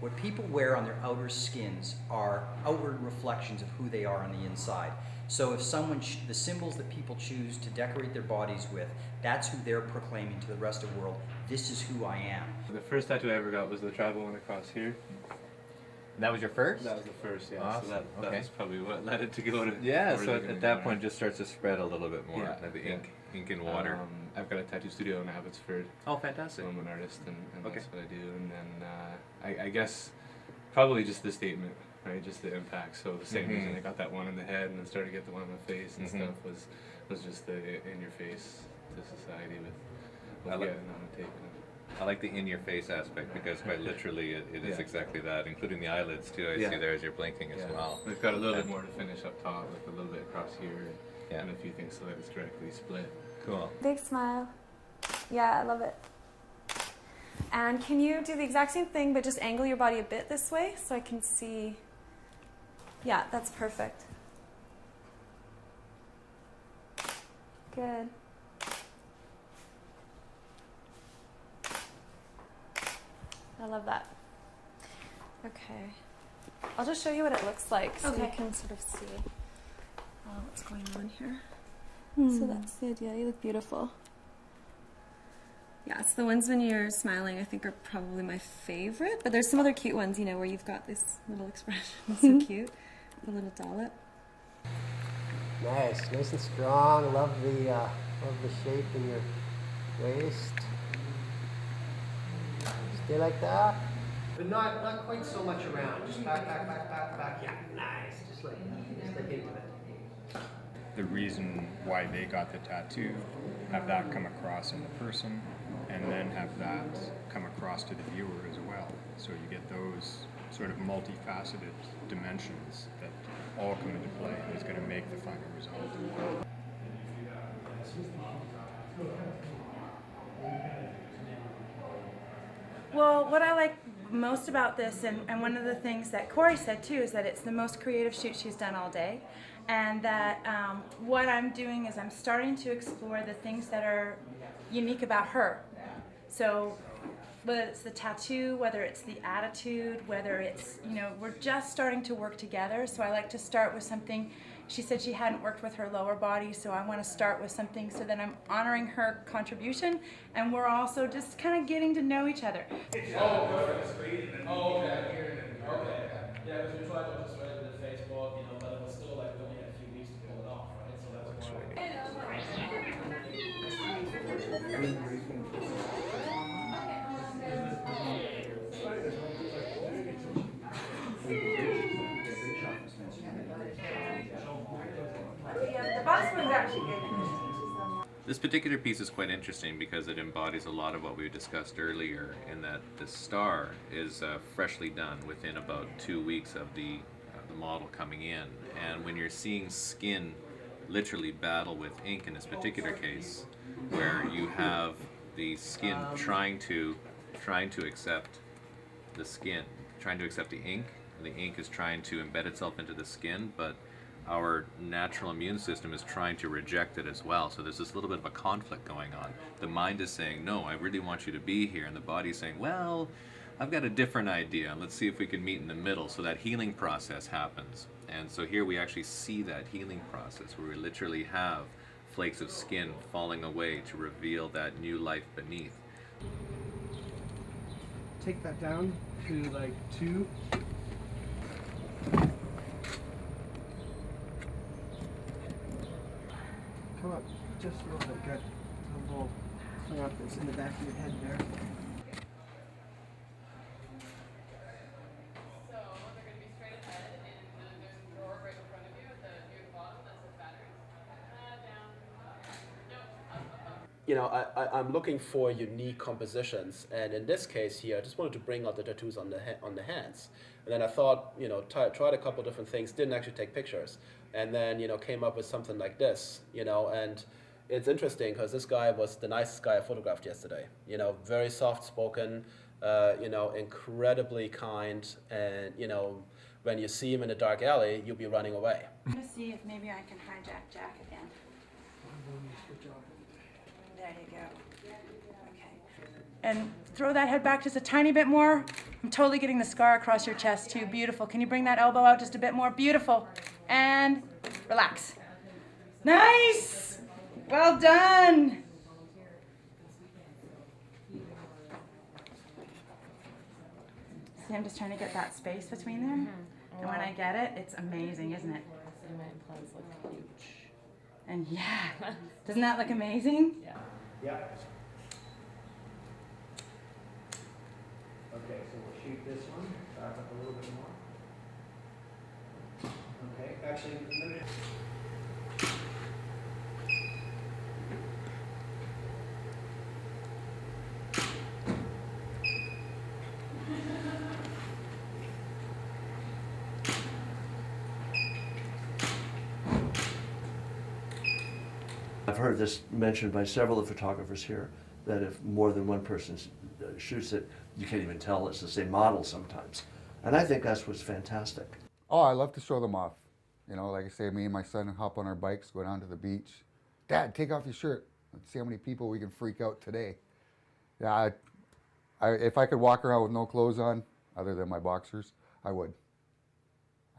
What people wear on their outer skins are outward reflections of who they are on the inside. So if someone, the symbols that people choose to decorate their bodies with, that's who they're proclaiming to the rest of the world. This is who I am. The first tattoo I ever got was the tribal one across here. That was your first? That was the first, yeah. Awesome. So that was probably what led it to go to. Yeah, so at that point it just starts to spread a little bit more. Yeah, The ink and water. I've got a tattoo studio in Abbotsford. Oh, fantastic. So I'm an artist, and Okay. that's what I do. And then I guess probably just the statement, right? Just the impact. So the same reason I got that one in the head and then started to get the one in the face and stuff was just the in your face to society with I like- getting on the tape. I like the in-your-face aspect because quite literally it is Yeah. exactly that, including the eyelids too. I Yeah. see there as you're blinking as well. We've got a little bit more to finish up top, like a little bit across here, Yeah. and a few things so that it's directly split. Cool. Big smile. Yeah, I love it. And can you do the exact same thing, but just angle your body a bit this way so I can see? Yeah, that's perfect. Good. I love that. Okay. I'll just show you what it looks like so you can sort of see what's going on here. So that's the idea. You look beautiful. Yeah, it's the ones when you're smiling I think are probably my favorite, but there's some other cute ones, you know, where you've got this little expression. It's so cute. The little dollop. Nice and strong. Love the shape in your waist. Stay like that. But not quite so much around. Just back. Yeah, nice. Just like into it. The reason why they got the tattoo, have that come across in the person, and then have that come across to the viewer as well. So you get those sort of multifaceted dimensions that all come into play and is going to make the final result. Well, what I like most about this, and one of the things that Corey said too, is that it's the most creative shoot she's done all day. And that what I'm doing is I'm starting to explore the things that are unique about her. So whether it's the tattoo, whether it's the attitude, whether it's, you know, we're just starting to work together. So I like to start with something. She said she hadn't worked with her lower body, so I want to start with something so that I'm honoring her contribution, and we're also just kind of getting to know each other. Oh, okay. Yeah, because we tried to just write it in Facebook, you know, but it was still like we only had a few weeks to pull it off, right? So that's why. The box one's actually good. This particular piece is quite interesting because it embodies a lot of what we discussed earlier in that the star is freshly done within about 2 weeks of the model coming in. And when you're seeing skin literally battle with ink in this particular case, where you have the skin trying to accept the skin, trying to accept the ink is trying to embed itself into the skin, but our natural immune system is trying to reject it as well. So there's this little bit of a conflict going on. The mind is saying, no, I really want you to be here. And the body's saying, well, I've got a different idea. Let's see if we can meet in the middle. So that healing process happens. And so here we actually see that healing process where we literally have flakes of skin falling away to reveal that new life beneath. Take that down to like 2. Come up just a little bit, good. A little thing up that's in the back of your head there. So they're going to be straight ahead, and there's a drawer right in front of you at the near the bottom that says batteries. Down. No, up. You know, I'm looking for unique compositions, and in this case here, I just wanted to bring out the tattoos on the hands. And then I thought, you know, tried a couple different things, didn't actually take pictures, and then, you know, came up with something like this, you know. And it's interesting because this guy was the nicest guy I photographed yesterday. You know, very soft-spoken, you know, incredibly kind, and, you know, when you see him in a dark alley, you'll be running away. I'm going to see if maybe I can hijack Jack again. There you go. Okay. and throw that head back just a tiny bit more. I'm totally getting the scar across your chest too. Beautiful. Can you bring that elbow out just a bit more? Beautiful. And relax. Nice. Well done. See, I'm just trying to get that space between them. And when I get it, it's amazing, isn't it? My implants look huge. And yeah, doesn't that look amazing? Yeah. Yeah. Okay, so we'll shoot this one back up a little bit more. Okay, actually, let me. I've heard this mentioned by several of the photographers here, that if more than one person shoots it, you can't even tell it's the same model sometimes. And I think that's what's fantastic. Oh, I love to show them off. You know, like I say, me and my son hop on our bikes, go down to the beach. Dad, take off your shirt. Let's see how many people we can freak out today. Yeah, if I could walk around with no clothes on, other than my boxers, I would.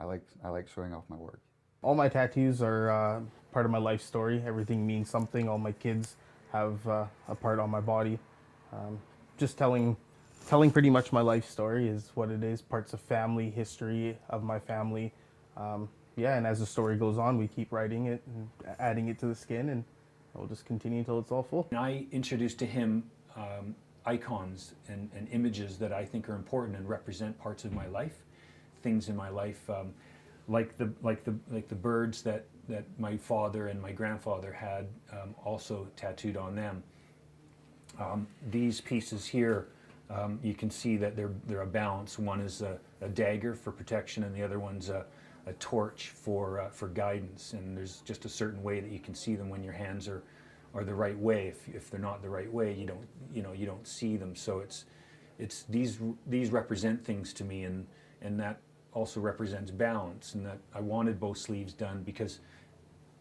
I like showing off my work. All my tattoos are part of my life story. Everything means something. All my kids have a part on my body. Just telling pretty much my life story is what it is. Parts of family, history of my family. Yeah, and as the story goes on, we keep writing it and adding it to the skin, and we'll just continue until it's all full. I introduced to him icons and images that I think are important and represent parts of my life, things in my life, like the birds that my father and my grandfather had also tattooed on them. These pieces here, you can see that they're a balance. One is a dagger for protection, and the other one's a torch for guidance. And there's just a certain way that you can see them when your hands are the right way. If they're not the right way, you don't see them. So it's these represent things to me, and that also represents balance. And that I wanted both sleeves done because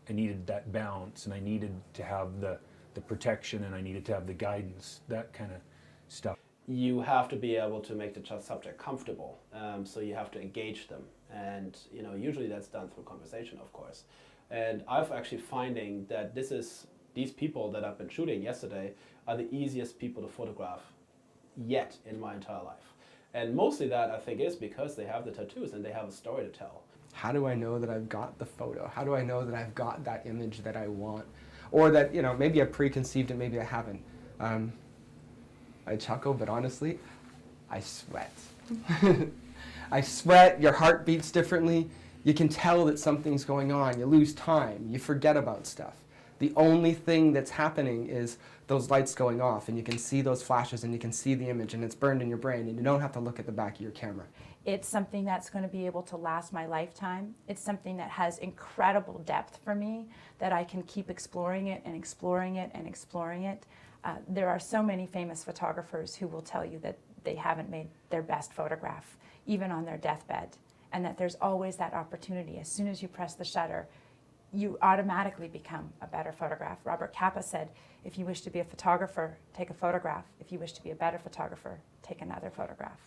I needed that balance, and I needed to have the protection, and I needed to have the guidance, that kind of stuff. You have to be able to make the subject comfortable, so you have to engage them, and usually that's done through conversation, of course. And I've actually finding that these people that I've been shooting yesterday are the easiest people to photograph yet in my entire life. And mostly that, I think, is because they have the tattoos and they have a story to tell. How do I know that I've got the photo? How do I know that I've got that image that I want? Or that, maybe I preconceived it, maybe I haven't. I chuckle, but honestly, I sweat. I sweat, your heart beats differently. You can tell that something's going on. You lose time. You forget about stuff. The only thing that's happening is those lights going off, and you can see those flashes, and you can see the image, and it's burned in your brain, and you don't have to look at the back of your camera. It's something that's going to be able to last my lifetime. It's something that has incredible depth for me, that I can keep exploring it and exploring it and exploring it. There are so many famous photographers who will tell you that they haven't made their best photograph, even on their deathbed, and that there's always that opportunity. As soon as you press the shutter, you automatically become a better photograph. Robert Capa said, if you wish to be a photographer, take a photograph. If you wish to be a better photographer, take another photograph.